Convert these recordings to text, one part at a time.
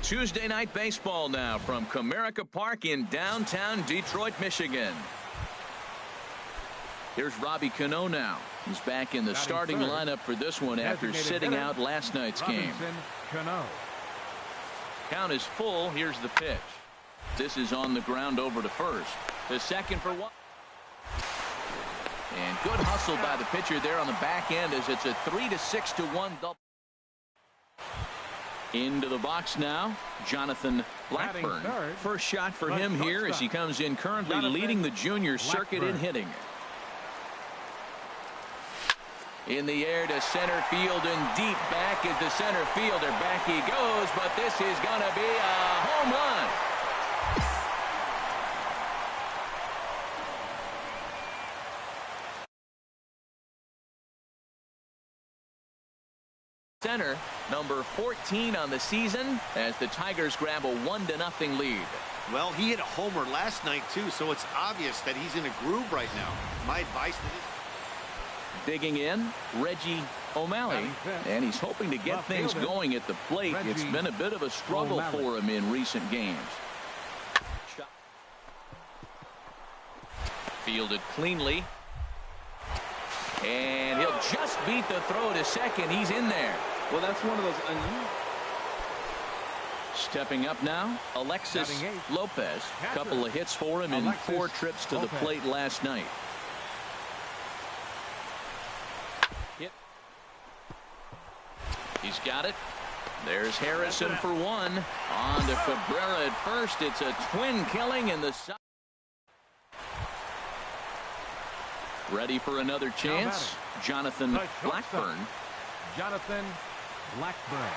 Tuesday night baseball now from Comerica Park in downtown Detroit, Michigan. Here's Robbie Cano now. He's back in the starting lineup for this one after sitting out last night's game. Count is full. Here's the pitch. This is on the ground over to first. The second for one. And good hustle by the pitcher there on the back end as it's a 3-6-1 double. Into the box now, Jonathan Blackburn. First shot for him here as he comes in currently leading the junior circuit in hitting. In the air to center field and deep back is the center fielder. Back he goes, but this is going to be a home run. Center, number 14 on the season, as the Tigers grab a 1-0 lead. Well, he hit a homer last night too, so it's obvious that he's in a groove right now. My advice to this. Digging in, Reggie O'Malley, and he's hoping to get things going at the plate. It's been a bit of a struggle for him in recent games. Fielded cleanly. And he'll just beat the throw to second. He's in there. Well, that's one of those unusual. Stepping up now, Alexis Lopez. A couple of hits for him in 4 trips to the plate last night. Hit. He's got it. There's Harrison for one. On to Cabrera at first. It's a twin killing in the side. Ready for another chance. Jonathan Blackburn. Jonathan Blackburn.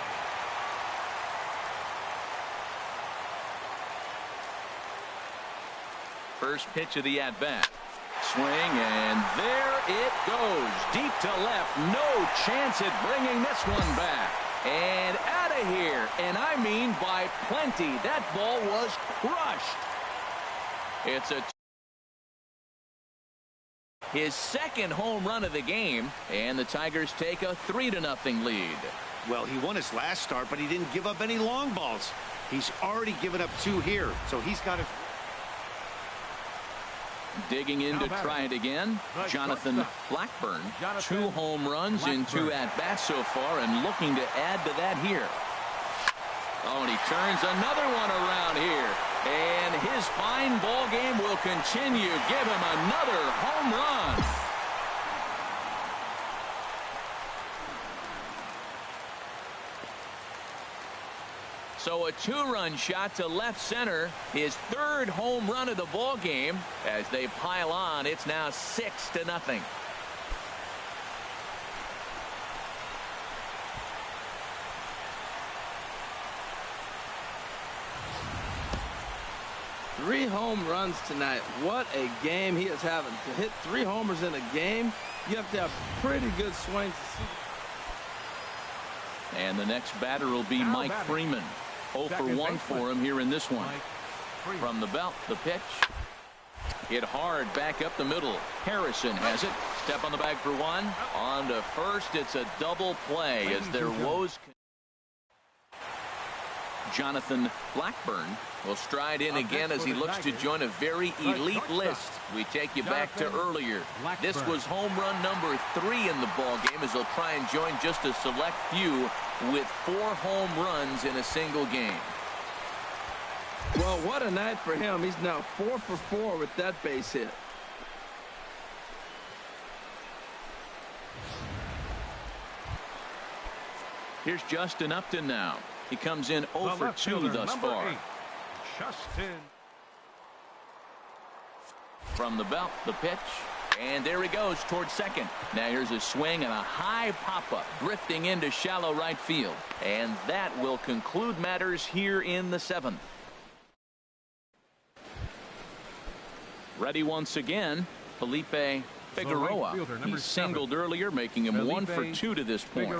First pitch of the at-bat. Swing, and there it goes. Deep to left. No chance at bringing this one back. And out of here. And I mean by plenty. That ball was crushed. It's his second home run of the game, and the Tigers take a 3-0 lead. Well, he won his last start, but he didn't give up any long balls. He's already given up 2 here, so he's got to. Digging in to try it again, Jonathan Blackburn. 2 home runs in 2 at-bats so far, and looking to add to that here. Oh, and he turns another one around here. And his fine ball game will continue. Give him another home run. So a 2-run shot to left center. His 3rd home run of the ball game. As they pile on, it's now 6-0. Three home runs tonight. What a game he is having. To hit 3 homers in a game, you have to have pretty good swings to see. And the next batter will be Mike Freeman. 0 for 1 for him here in this one. From the belt, the pitch. Hit hard back up the middle. Harrison has it. Step on the bag for 1. On to first. It's a double play as their woes. Jonathan Blackburn will stride in again as he looks to join a very elite list. We take you back to earlier. This was home run number 3 in the ball game as he'll try and join just a select few with 4 home runs in a single game. Well, what a night for him. He's now 4 for 4 with that base hit. Here's Justin Upton now. He comes in 0 for 2 thus far. Justin. From the belt, the pitch. And there he goes towards second. Now here's a swing and a high pop-up drifting into shallow right field. And that will conclude matters here in the 7th. Ready once again, Felipe Figueroa. He singled earlier, making him 1 for 2 to this point.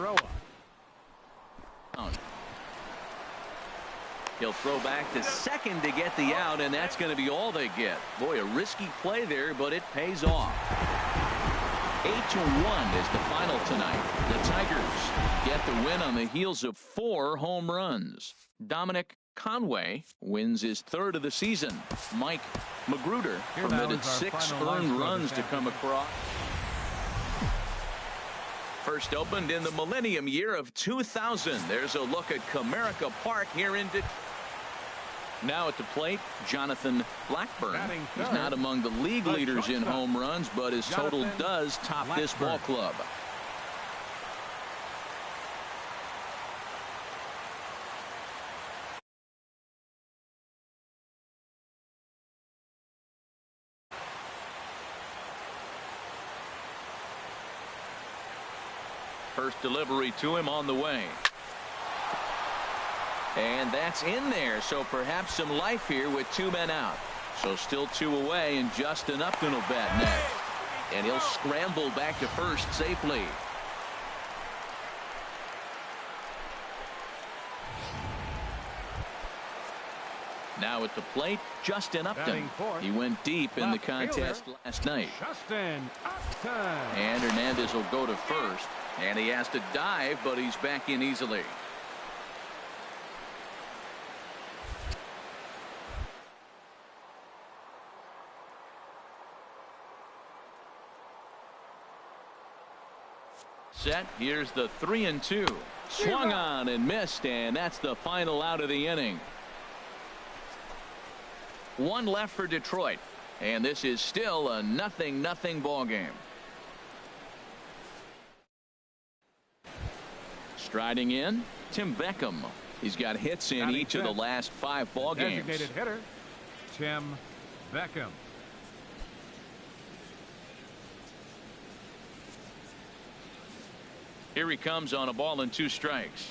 He'll throw back to second to get the out, and that's going to be all they get. Boy, a risky play there, but it pays off. 8-1 is the final tonight. The Tigers get the win on the heels of 4 home runs. Dominic Conway wins his 3rd of the season. Mike Magruder Here permitted now is our 6 final earned line runs score to come across. First opened in the millennium year of 2000. There's a look at Comerica Park here in Detroit. Now at the plate, Jonathan Blackburn. He's not among the league leaders in home runs, but his total does top this ball club. First delivery to him on the way. And that's in there, so perhaps some life here with 2 men out. So still 2 away, and Justin Upton will bat next. And he'll scramble back to first safely. Now at the plate, Justin Upton. He went deep in the contest last night. Justin Upton. And Hernandez will go to first. And he has to dive, but he's back in easily. Set. Here's the 3-2. Swung on and missed, and that's the final out of the inning. 1 left for Detroit, and this is still a 0-0 ball game. Striding in, Tim Beckham. He's got hits in each of the last 5 ball games. Designated hitter, Tim Beckham. Here he comes on a ball and 2 strikes.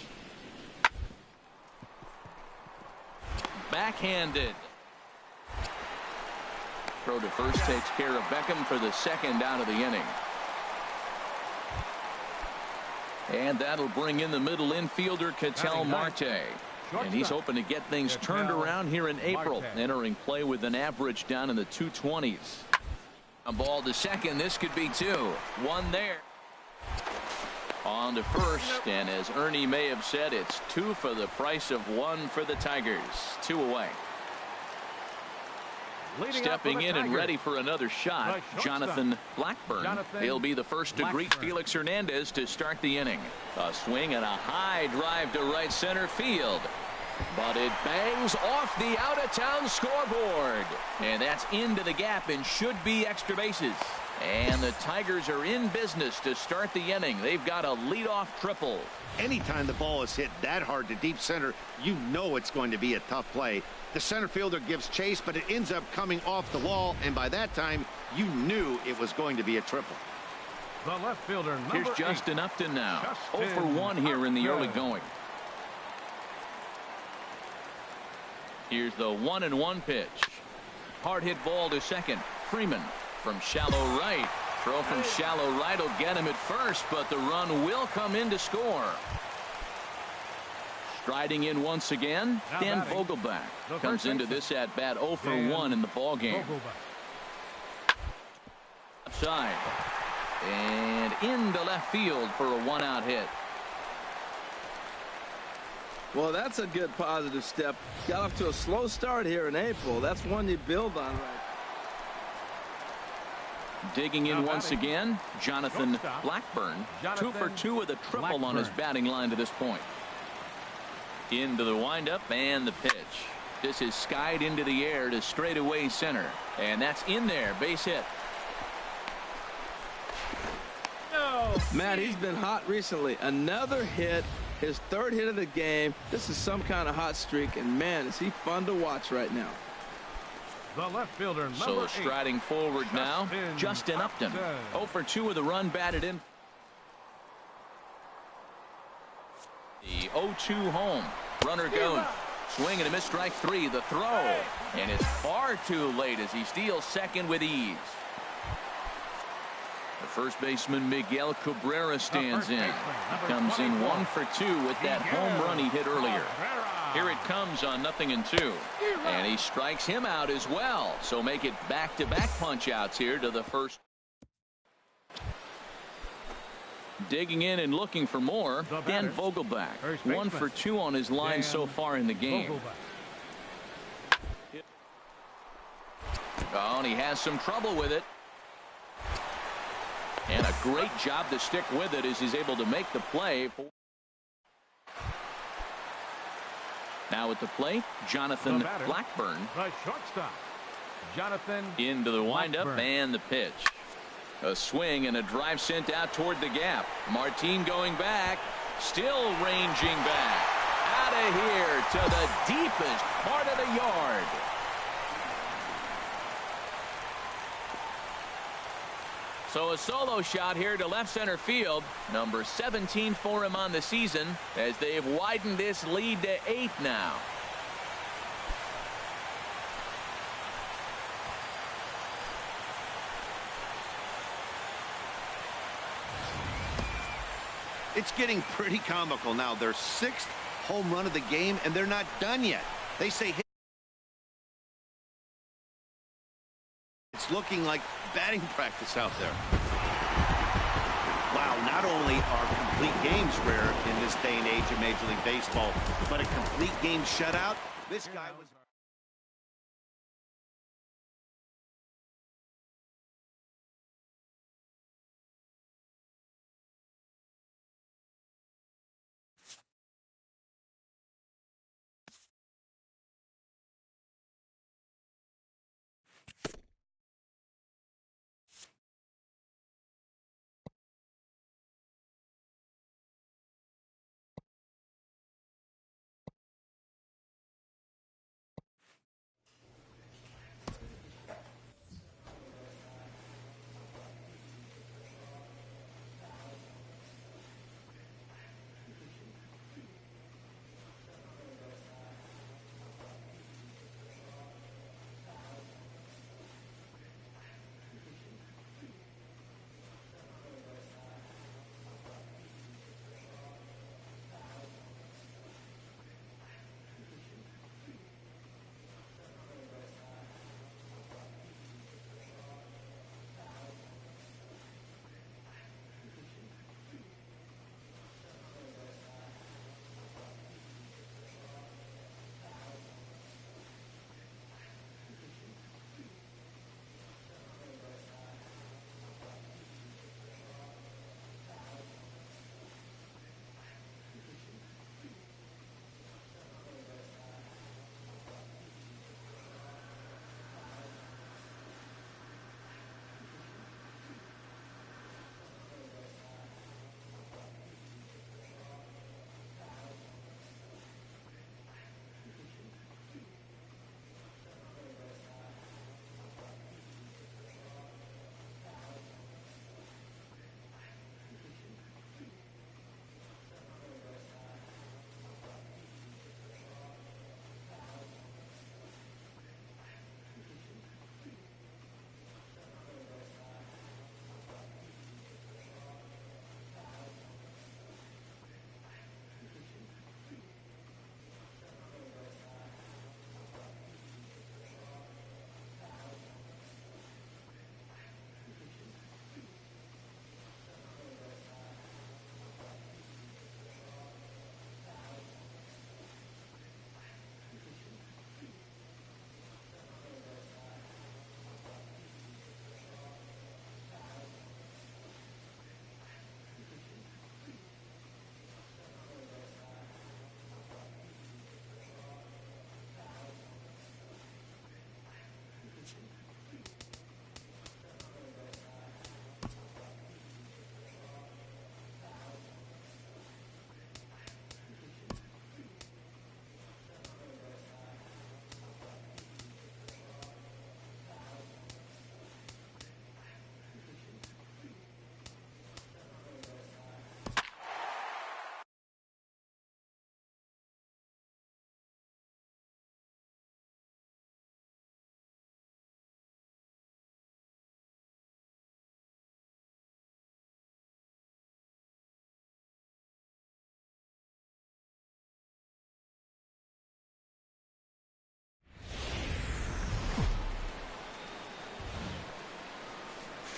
Backhanded. Throw to first takes care of Beckham for the 2nd out of the inning. And that'll bring in the middle infielder, Ketel Marte. And he's hoping to get things turned around here in April, entering play with an average down in the 220s. A ball to second. This could be 2. 1 there. On to first, and as Ernie may have said, it's 2 for the price of 1 for the Tigers. 2 away. Stepping in and ready for another shot, Jonathan Blackburn. He'll be the first to greet Felix Hernandez to start the inning. A swing and a high drive to right center field. But it bangs off the out-of-town scoreboard. And that's into the gap and should be extra bases. And the Tigers are in business to start the inning. They've got a leadoff triple. Anytime the ball is hit that hard to deep center, you know it's going to be a tough play. The center fielder gives chase, but it ends up coming off the wall, and by that time, you knew it was going to be a triple. The left fielder, here's Justin Upton now. 0 for 1 here in the early going. Here's the 1-1 pitch. Hard hit ball to second. Freeman from shallow right. Throw from shallow right will get him at first, but the run will come in to score. Striding in once again, Dan Vogelbach comes into this at bat 0 for 1 in the ball game. Outside and into left field for a 1-out hit. Well, that's a good positive step. Got off to a slow start here in April. That's one you build on right. Digging in once again, Jonathan Blackburn. 2 for 2 with a triple on his batting line to this point. Into the windup and the pitch. This is skied into the air to straightaway center. And that's in there. Base hit. Man, he's been hot recently. Another hit. His 3rd hit of the game. This is some kind of hot streak. And, man, is he fun to watch right now. The left fielder, so striding forward now, Justin Upton. 0 for 2 with a run batted in. The 0-2 home. Runner goes. Swing and a miss, strike 3. The throw. And it's far too late as he steals second with ease. The first baseman, Miguel Cabrera, stands in. He comes in 1 for 2 with that home run he hit earlier. Here it comes on 0-2. And he strikes him out as well. So make it back-to-back punch-outs here to the first. Digging in and looking for more, Dan Vogelbach. 1 for 2 on his line so far in the game. Oh, and he has some trouble with it. And a great job to stick with it as he's able to make the play. Now at the plate, Jonathan Blackburn. The shortstop, Jonathan. Into the windup Blackburn. and the pitch. A swing and a drive sent out toward the gap. Martin going back. Still ranging back. Out of here to the deepest part of the yard. So a solo shot here to left center field. Number 17 for him on the season as they've widened this lead to 8 now. It's getting pretty comical now. Their 6th home run of the game, and they're not done yet. They say it's looking like batting practice out there. Wow, not only are complete games rare in this day and age of Major League Baseball, but a complete game shutout. This guy was...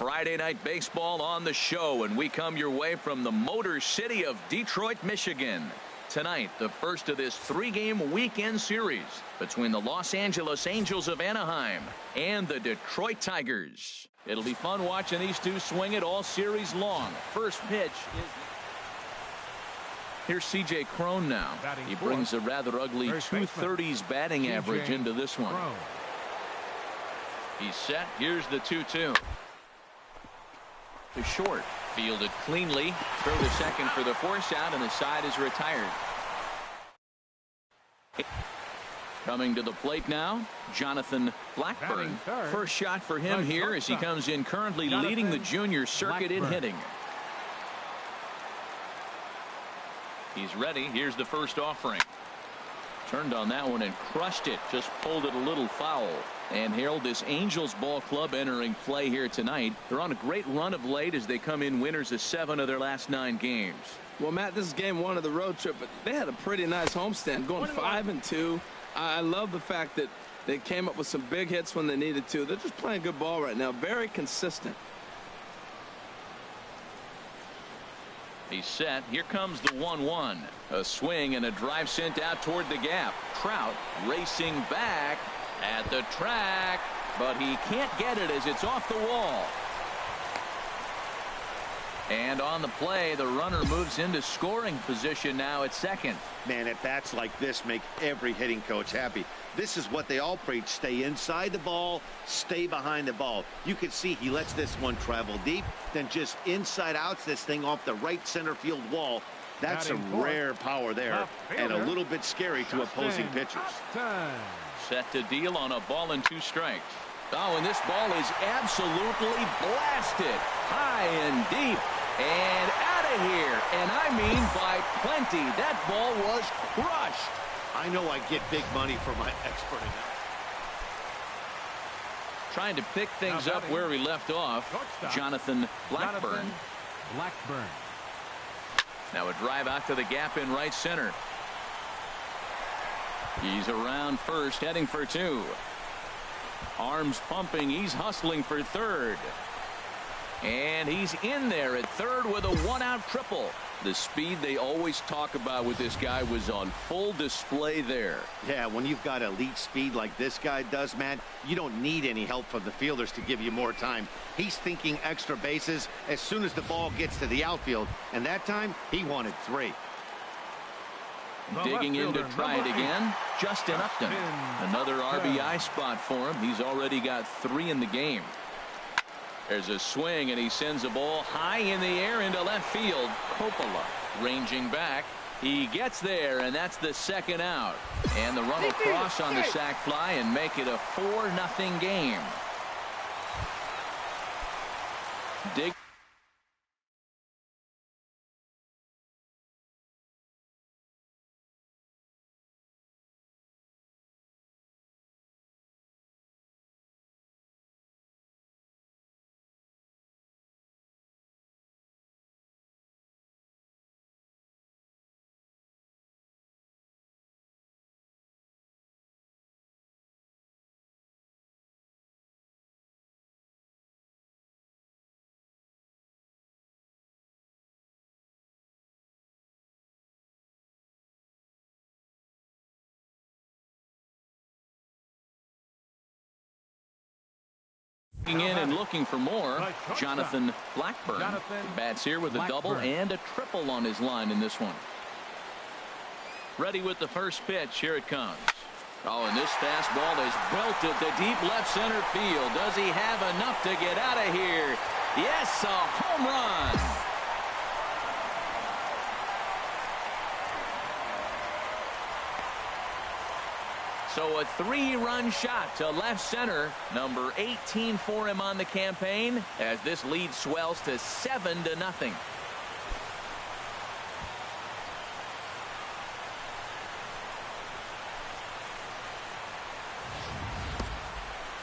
Friday Night Baseball on the show, and we come your way from the Motor City of Detroit, Michigan. tonight, the first of this 3-game weekend series between the Los Angeles Angels of Anaheim and the Detroit Tigers. It'll be fun watching these two swing it all series long. First pitch is... Here's C.J. Cron now. He brings a rather ugly 230s batting average into this one. He's set. Here's the 2-2. To short. Fielded cleanly. Throw to second for the force out, and the side is retired. Coming to the plate now, Jonathan Blackmon. First shot for him here as he comes in currently leading the junior circuit in hitting. He's ready. Here's the first offering. Turned on that one and crushed it. Just pulled it a little foul. And Harold, this Angels ball club entering play here tonight. They're on a great run of late as they come in winners of 7 of their last 9 games. Well, Matt, this is game 1 of the road trip, but they had a pretty nice homestand, going 5-2. I love the fact that they came up with some big hits when they needed to. They're just playing good ball right now. Very consistent. He's set. Here comes the 1-1. A swing and a drive sent out toward the gap. Trout racing back at the track, but he can't get it as it's off the wall. And on the play, the runner moves into scoring position now at second. Man, at bats like this make every hitting coach happy. This is what they all preach. Stay inside the ball, stay behind the ball. You can see he lets this one travel deep, then just inside outs this thing off the right center field wall. That's a rare power there and a little bit scary to opposing pitchers. Set to deal on a ball and 2 strikes. Oh, and this ball is absolutely blasted high and deep and out of here. And I mean by plenty. That ball was crushed. I know I get big money for my expert in that. Trying to pick things up where we left off. Jonathan Blackmon. Now a drive out to the gap in right center. He's around first, heading for 2. Arms pumping. He's hustling for third. And he's in there at third with a 1-out triple. The speed they always talk about with this guy was on full display there. Yeah, when you've got elite speed like this guy does, Matt, you don't need any help from the fielders to give you more time. He's thinking extra bases as soon as the ball gets to the outfield. And that time, he wanted 3. Digging in to try it again, Justin Upton. Another RBI spot for him. He's already got 3 in the game. There's a swing, and he sends a ball high in the air into left field. Coppola ranging back. He gets there, and that's the 2nd out. And the run will cross on the sac fly and make it a 4-0 game. Dig. In and looking for more, Jonathan Blackmon bats here with a double and a triple on his line in this one. Ready with the first pitch. Here it comes. Oh, and this fastball is belted to deep left center field. Does he have enough to get out of here? Yes, a home run. So a 3-run shot to left center, number 18 for him on the campaign, as this lead swells to 7-0.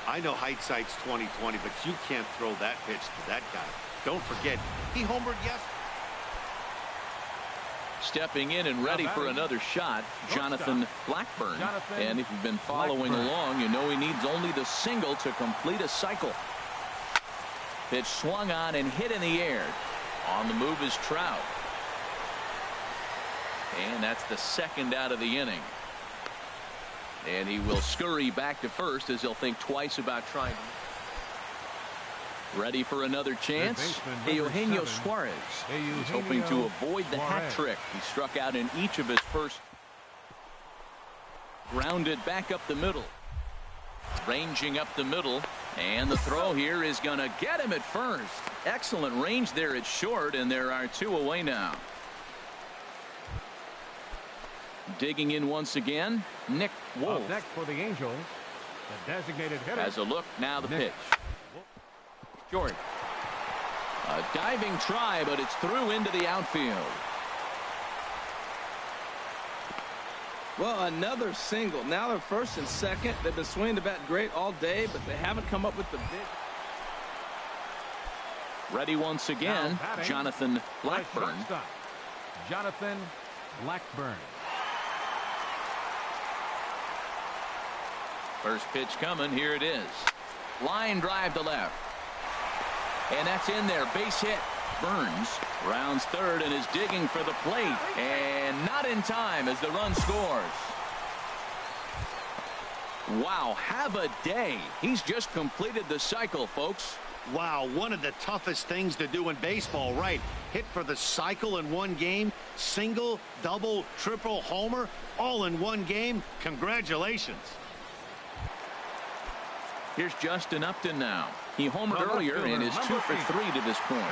I know hindsight's 20/20, but you can't throw that pitch to that guy. Don't forget, he homered yesterday. Stepping in and ready for another shot, Jonathan Blackmon. And if you've been following along, you know he needs only the single to complete a cycle. Pitch swung on and hit in the air. On the move is Trout. And that's the second out of the inning. And he will scurry back to first as he'll think twice about trying. Ready for another chance. Eugenio Suarez. He's hoping to avoid the hat trick. He struck out in each of his first. Grounded back up the middle. Ranging up the middle. And the throw here is going to get him at first. Excellent range there at short, and there are two away now. Digging in once again, Nick Wolf. Up next for the Angels, the designated hitter. Has a look, now the pitch. Short. A diving try, but it's through into the outfield. Well, another single. Now they're first and second. They've been swinging the bat great all day, but they haven't come up with the big. Ready once again, Jonathan Blackburn. Jonathan Blackburn. First pitch coming. Here it is. Line drive to left. And that's in there. Base hit. Burns rounds third and is digging for the plate. And not in time as the run scores. Wow, have a day. He's just completed the cycle, folks. Wow, one of the toughest things to do in baseball, right? Hit for the cycle in one game. Single, double, triple, homer, all in one game. Congratulations. Here's Justin Upton now. He homered earlier and is 2 for 3 to this point.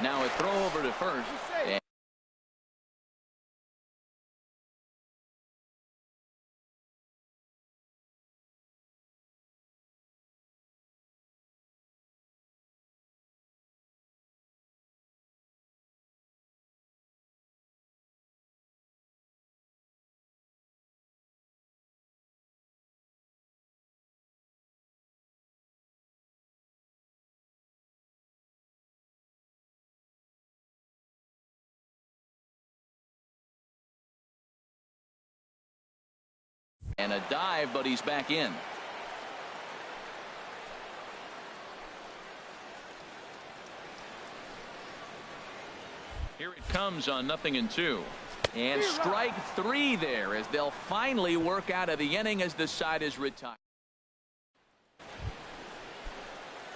Now a throw over to first. And a dive, but he's back in. Here it comes on 0-2. And strike 3 there as they'll finally work out of the inning as the side is retired.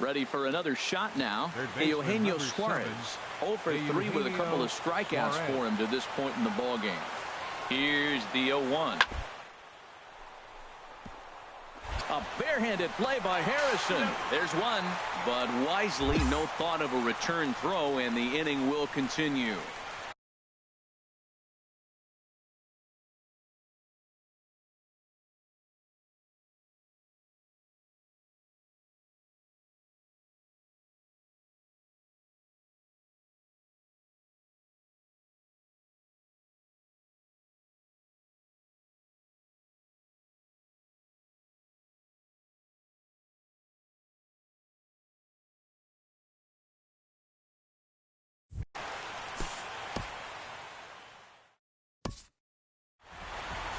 Ready for another shot now. Eugenio Suarez. 0 for 3 with a couple of strikeouts for him to this point in the ballgame. Here's the 0-1. A barehanded play by Harrison. There's one, but wisely no thought of a return throw, and the inning will continue.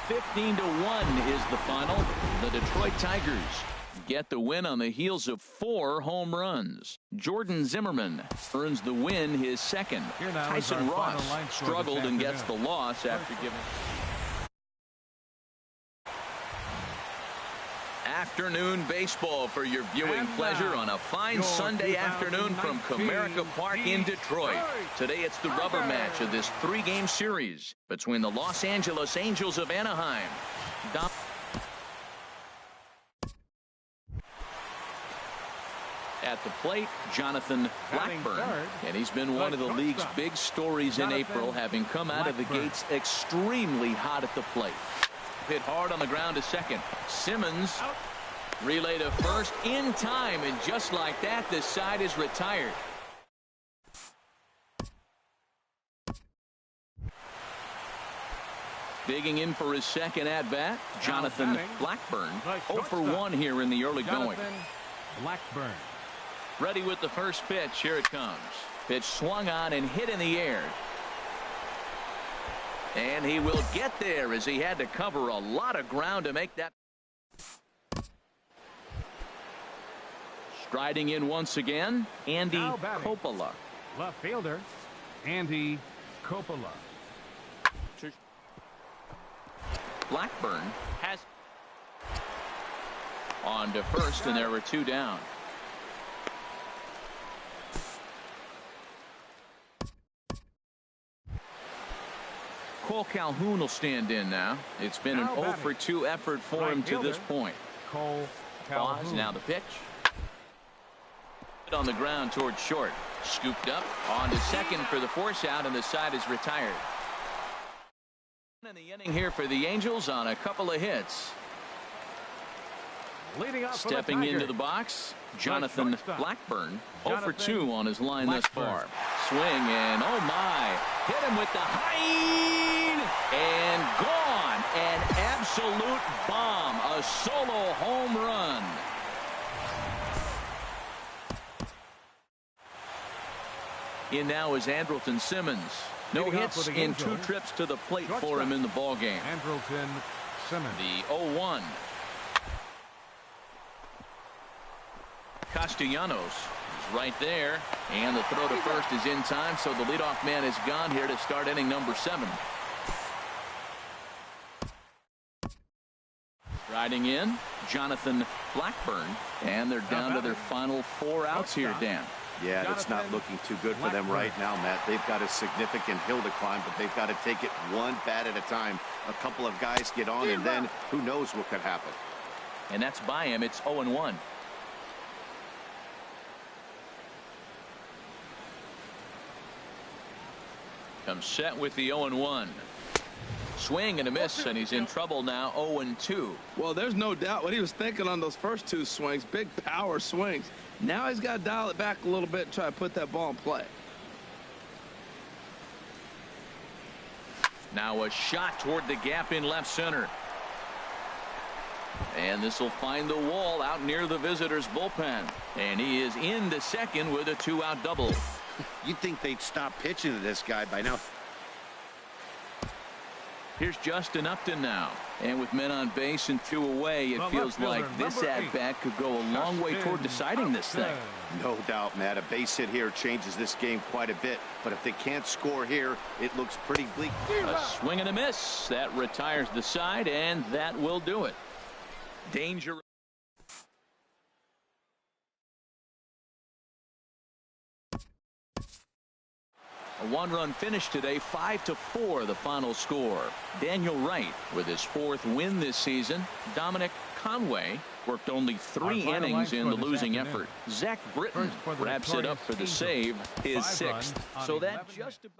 $15-1 is the final. The Detroit Tigers get the win on the heels of 4 home runs. Jordan Zimmerman earns the win, his second. Tyson Ross struggled and gets the loss after giving. Afternoon baseball for your viewing pleasure on a fine Sunday afternoon from Comerica Park in Detroit. Today it's the rubber match of this 3-game series between the Los Angeles Angels of Anaheim. At the plate, Jonathan Blackburn, and he's been one of the league's big stories in April, having come out of the gates extremely hot at the plate. Hit hard on the ground to second. Simmons relay to first in time, and just like that, the side is retired. Digging in for his second at-bat, Jonathan Blackburn. 0 for 1 here in the early going. Blackburn. Ready with the first pitch. Here it comes. Pitch swung on and hit in the air. And he will get there as he had to cover a lot of ground to make that. Striding in once again, Andy Coppola. Left fielder, Andy Coppola. Blackburn has on to first, and there were 2 down. Cole Calhoun will stand in now. It's been an 0 for 2 effort for him to this point. Cole Pause. Calhoun. Now the pitch. On the ground towards short. Scooped up on to second for the force out, and the side is retired. In the inning here for the Angels on a couple of hits. Leading up Stepping into the box, Jonathan Blackburn. 0 for 2 on his line thus far. Swing and oh my. Hit him with the height and gone. An absolute bomb. A solo home run. In now is Andrelton Simmons. No hits in 2 trips to the plate for him in the ballgame. Andrelton Simmons. The 0-1. Castellanos is right there, and the throw to first is in time, so the leadoff man is gone here to start inning number 7. Riding in, Jonathan Blackburn, and they're down to their final 4 outs here, Dan. Yeah, it's not looking too good for them right now, Matt. They've got a significant hill to climb, but they've got to take it one bat at a time. A couple of guys get on, and then who knows what could happen. And that's by him. It's 0-1. Comes set with the 0-1. Swing and a miss, and he's in trouble now. 0-2. Well, there's no doubt what he was thinking on those first 2 swings. Big power swings. Now he's got to dial it back a little bit and try to put that ball in play. Now a shot toward the gap in left center. And this will find the wall out near the visitors' bullpen. And he is into second with a 2-out double. You'd think they'd stop pitching to this guy by now. Here's Justin Upton now. And with men on base and 2 away, it feels like this at-bat could go a long way toward deciding this thing. No doubt, Matt. A base hit here changes this game quite a bit. But if they can't score here, it looks pretty bleak. A swing and a miss. That retires the side, and that will do it. Danger. A 1-run finish today, 5-4 the final score. Daniel Wright with his 4th win this season. Dominic Conway worked only 3 innings in the losing effort. Zach Britton wraps it up for the save, his 6th. So that just about.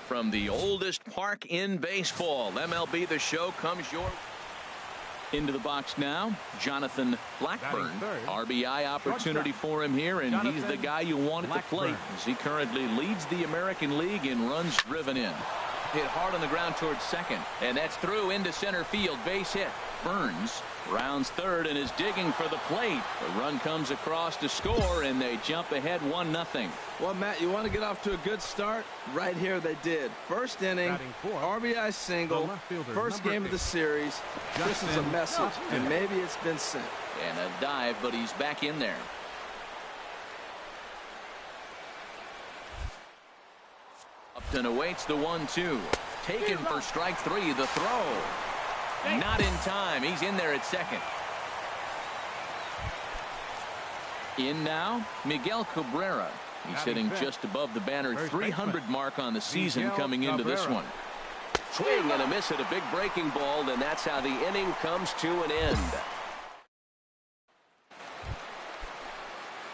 From the oldest park in baseball, MLB The Show, comes your into the box now. Jonathan Blackburn, RBI opportunity for him here, and he's the guy you want at the plate as he currently leads the American League in runs driven in. Hit hard on the ground towards second, and that's through into center field. Base hit. Burns rounds third and is digging for the plate. The run comes across to score, and they jump ahead 1-0. Well, Matt, you want to get off to a good start? Right here they did. First inning, RBI single, first game of the series. This is a message, and maybe it's been sent. And a dive, but he's back in there. Upton awaits the 1-2. Taken for strike 3. The throw. Not in time. He's in there at second. In now, Miguel Cabrera. He's hitting just above the banner 300 mark on the season coming into this one. Swing and a miss at a big breaking ball, and that's how the inning comes to an end.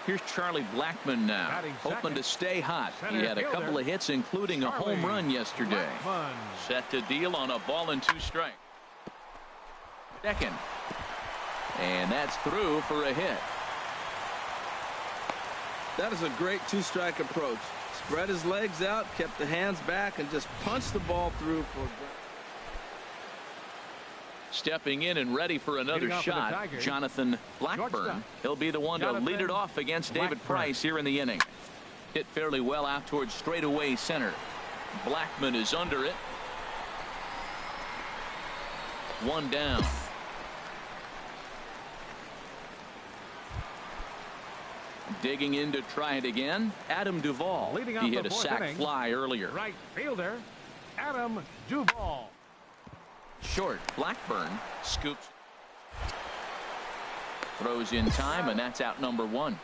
Here's Charlie Blackmon now, hoping to stay hot. He had a couple of hits, including a home run yesterday. Set to deal on a ball and 2 strikes. Second. And that's through for a hit. That is a great 2-strike approach. Spread his legs out, kept the hands back, and just punched the ball through for. Stepping in and ready for another shot, Jonathan Blackburn. He'll be the one to lead it off against David Price here in the inning. Hit fairly well out towards straightaway center. Blackmon is under it. 1 down. Digging in to try it again, Adam Duvall. He hit a sac fly earlier. Right fielder, Adam Duvall. Short, Blackburn scoops. Throws in time, and that's out number 1.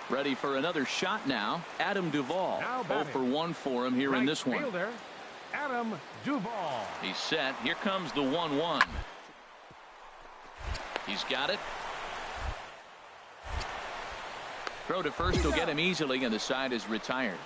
Ready for another shot now, Adam Duvall. 0 for 1 for him here in this one. Fielder, Adam Duvall. He's set. Here comes the 1-1. He's got it. Throw to first will get him easily, and the side is retired.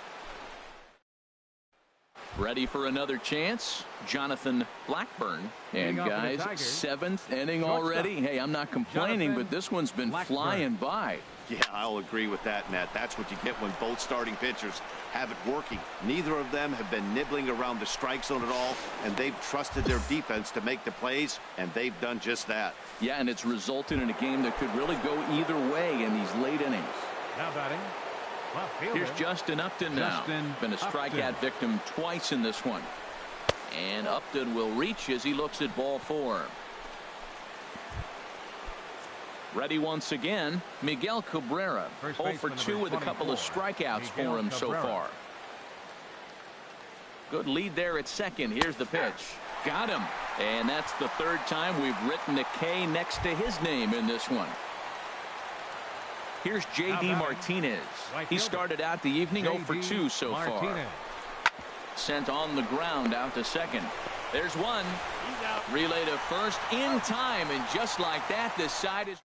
Ready for another chance, Jonathan Blackburn. And guys, 7th inning already. Hey, I'm not complaining, but this one's been flying by. Yeah, I'll agree with that, Nat. That's what you get when both starting pitchers have it working. Neither of them have been nibbling around the strike zone at all, and they've trusted their defense to make the plays, and they've done just that. Yeah, and it's resulted in a game that could really go either way in these late innings. Now batting. Here's Justin Upton now. Been a strikeout victim twice in this one. And Upton will reach as he looks at ball 4. Ready once again, Miguel Cabrera. 0 for 2 with a couple of strikeouts for him so far. Good lead there at second. Here's the pitch. Got him. And that's the 3rd time we've written a K next to his name in this one. Here's J.D. Martinez. He started out the evening 0 for 2 so far. Sent on the ground out to second. There's one. Relay to first in time, and just like that, this side is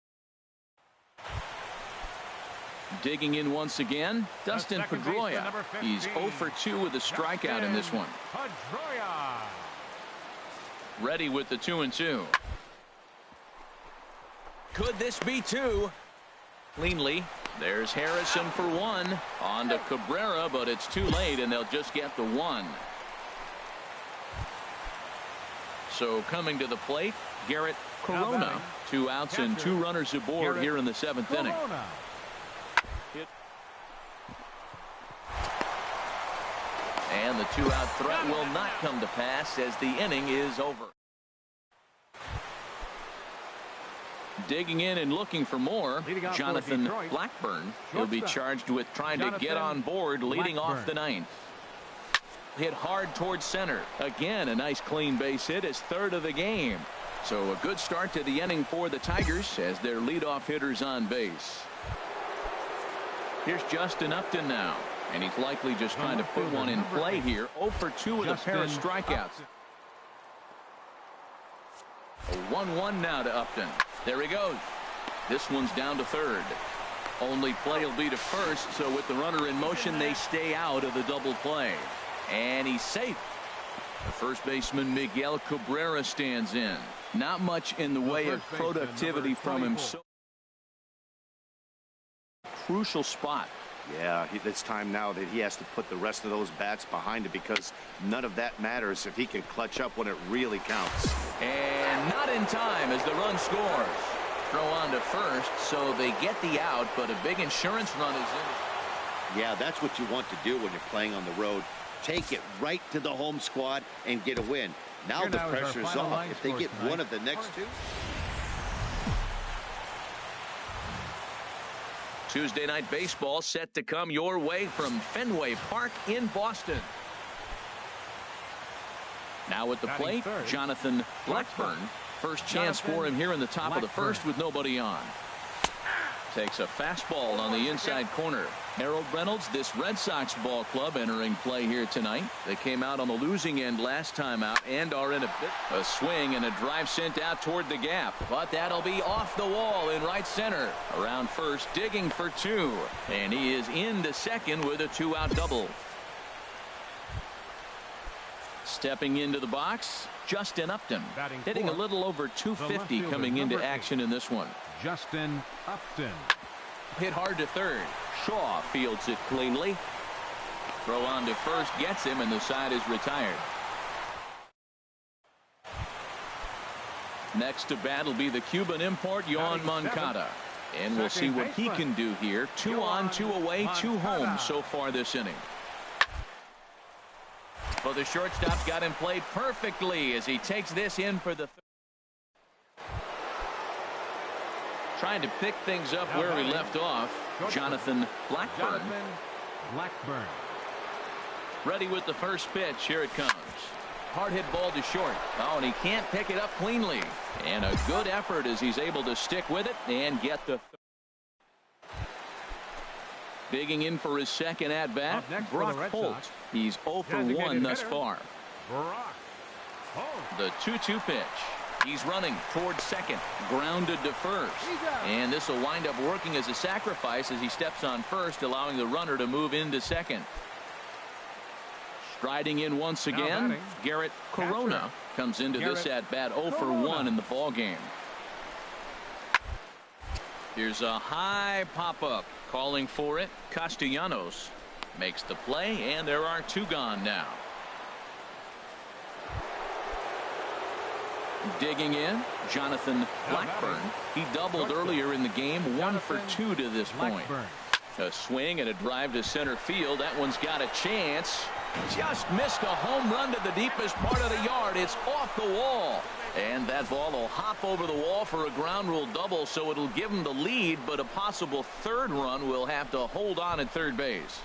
digging in once again. Dustin Pedroia. He's 0 for 2 with a strikeout in this one. Ready with the 2-2. Could this be 2? Cleanly. There's Harrison for 1. On to Cabrera, but it's too late, and they'll just get the 1. So coming to the plate, Garrett Corona. 2 outs and 2 runners aboard here in the 7th inning. And the 2-out threat will not come to pass as the inning is over. Digging in and looking for more, Jonathan Blackburn. He'll be charged with trying to get on board leading off the 9th. Hit hard towards center. Again, a nice clean base hit, his 3rd of the game. So a good start to the inning for the Tigers as their leadoff hitters on base. Here's Justin Upton now, and he's likely just trying to put one in play here. 0 for 2 with a pair of strikeouts. A 1-1 now to Upton. There he goes. This one's down to 3rd. Only play will be to first, so with the runner in motion, they stay out of the double play. And he's safe. The first baseman, Miguel Cabrera, stands in. Not much in the way of productivity from him. So crucial spot. Yeah, it's time now that he has to put the rest of those bats behind it, because none of that matters if he can clutch up when it really counts. And not in time as the run scores. Throw on to first, so they get the out, but a big insurance run is in. Yeah, that's what you want to do when you're playing on the road. Take it right to the home squad and get a win. Now the pressure's off. If they get one of the next 2. Tuesday night baseball set to come your way from Fenway Park in Boston. Now at the plate, Jonathan Blackburn. First chance for him here in the top of the 1st with nobody on. Takes a fastball on the inside corner. Harold Reynolds, this Red Sox ball club entering play here tonight. They came out on the losing end last time out and are in a swing and a drive sent out toward the gap. But that'll be off the wall in right center. Around first, digging for two. And he is into second with a two-out double. Stepping into the box, Justin Upton. Hitting a little over 250 coming into action in this one. Justin Upton. Hit hard to third. Shaw fields it cleanly. Throw on to first gets him, and the side is retired. Next to bat will be the Cuban import, Yoan Moncada. And we'll see what he can do here. 2 on, 2 away, 2 home so far this inning. Well, the shortstop's got him played perfectly as he takes this in for the trying to pick things up where he left off. Jonathan Blackmon. Ready with the first pitch. Here it comes. Hard hit ball to short. Oh, and he can't pick it up cleanly. And a good effort as he's able to stick with it and get the digging in for his second at bat. Brock Holt. He's 0 for 1 thus far. The 2-2 pitch. He's running towards second. Grounded to first. And this will wind up working as a sacrifice as he steps on first, allowing the runner to move into second. Striding in once again, Garrett Corona comes into this at bat 0 for 1 in the ball game. Here's a high pop up. Calling for it. Castellanos makes the play, and there are 2 gone now. Digging in, Jonathan Blackburn. He doubled earlier in the game, 1 for 2 to this point. A swing and a drive to center field. That one's got a chance. Just missed a home run to the deepest part of the yard. It's off the wall. And that ball will hop over the wall for a ground rule double, so it'll give him the lead, but a possible third run will have to hold on at third base.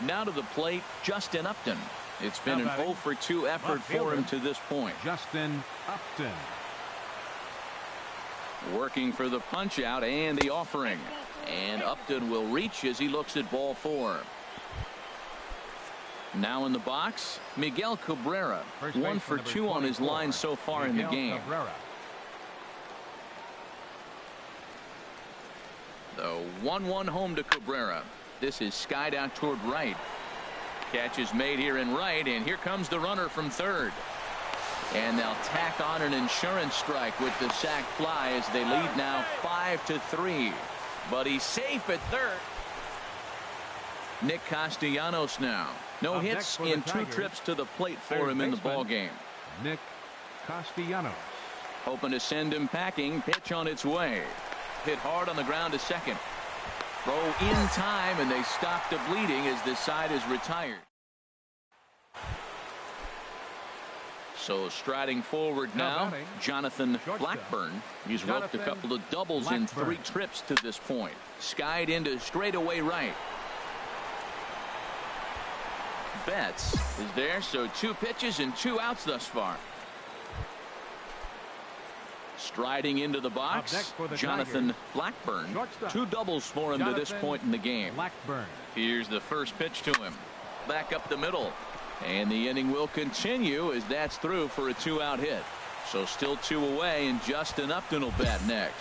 Now to the plate, Justin Upton. It's been an 0 for 2 effort for him to this point. Justin Upton. Working for the punch out and the offering. And Upton will reach as he looks at ball 4. Now in the box, Miguel Cabrera. 1 for 2 on his line so far in the game. The 1-1 home to Cabrera. This is skied out toward right. Catch is made here in right, and here comes the runner from third. And they'll tack on an insurance strike with the sac fly as they lead now 5-3. But he's safe at third. Nick Castellanos now. No hits in 2 trips to the plate for him in the ball game. Nick Castellanos. Hoping to send him packing. Pitch on its way. Hit hard on the ground to second. Throw in time, and they stop the bleeding as this side is retired. So striding forward now, Jonathan Blackburn. He's roped a couple of doubles in 3 trips to this point. Skied into straightaway right. Betts is there, so 2 pitches and 2 outs thus far. Striding into the box, Jonathan Blackburn. 2 doubles for him to this point in the game. Here's the first pitch to him. Back up the middle. And the inning will continue as that's through for a 2-out hit. So still 2 away, and Justin Upton will bat next.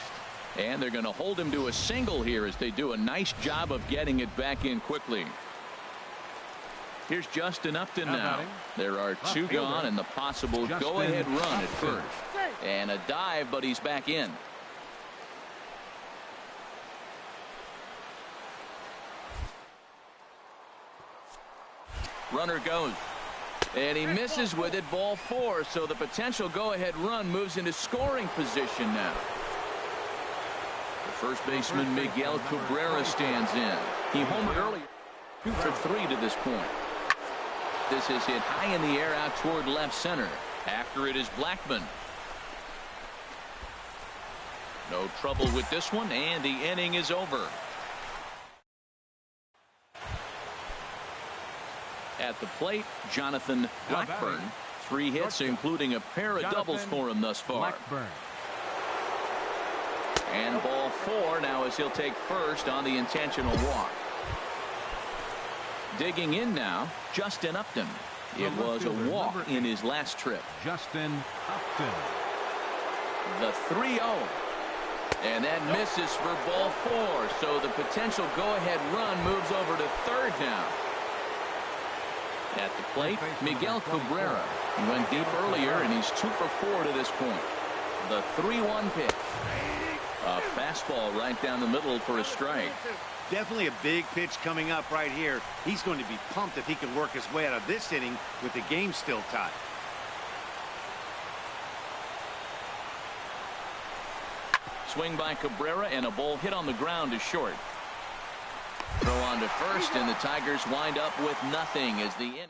And they're going to hold him to a single here as they do a nice job of getting it back in quickly. Here's Justin Upton now. There are 2 gone and the possible go-ahead run at first. And a dive, but he's back in. Runner goes. And he misses with it, ball 4. So the potential go-ahead run moves into scoring position now. The first baseman, Miguel Cabrera, stands in. He homered earlier. 2 for 3 to this point. This is hit high in the air out toward left center. After it is Blackmon. No trouble with this one, and the inning is over. At the plate, Jonathan Blackburn. 3 hits, including a pair of doubles for him thus far. Blackburn. And ball 4 now as he'll take first on the intentional walk. Digging in now, Justin Upton. It was a walk in his last trip. Justin Upton. The 3-0. And that misses for ball 4. So the potential go-ahead run moves over to third now. At the plate, Miguel Cabrera. He went deep earlier, and he's 2 for 4 to this point. The 3-1 pitch. A fastball right down the middle for a strike. Definitely a big pitch coming up right here. He's going to be pumped if he can work his way out of this inning with the game still tied. Swing by Cabrera, and a ball hit on the ground to short. Throw on to first, and the Tigers wind up with nothing as the inning.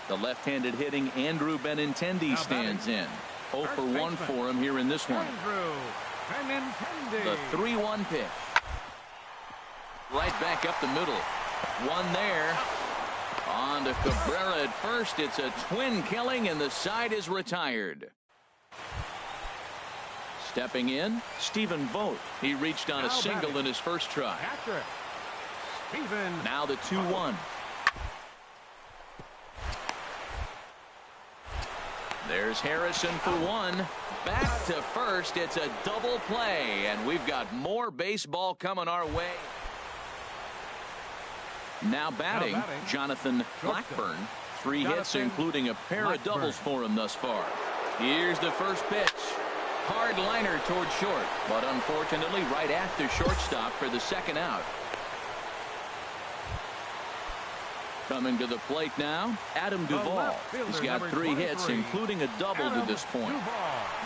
The left-handed hitting Andrew Benintendi stands in. 0 for 1 for him here in this one. The 3-1 pitch. Right back up the middle. One there. On to Cabrera at first. It's a twin killing, and the side is retired. Stepping in, Stephen Vogt. He reached on a single in his first try. Now the 2-1. There's Harrison for 1. Back to first. It's a double play, and we've got more baseball coming our way. Now batting, Jonathan Blackburn. 3 hits, including a pair of doubles for him thus far. Here's the first pitch. Hard liner towards short, but unfortunately right after shortstop for the second out. Coming to the plate now, Adam Duvall. He's got 3 hits, including a double to this point.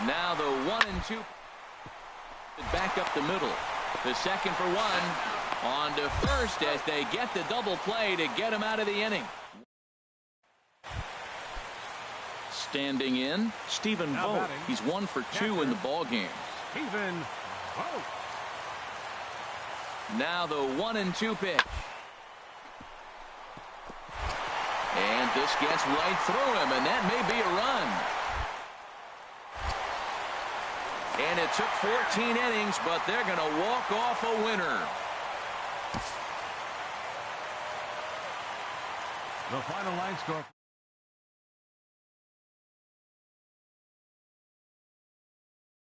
Now the 1-2. Back up the middle. The second for 1. On to first as they get the double play to get him out of the inning. Standing in, Stephen Vogt. He's 1 for 2 in the ball game. Stephen Vogt. Now the 1-2 pitch. And this gets right through him, and that may be a run. And it took 14 innings, but they're going to walk off a winner. The final line score.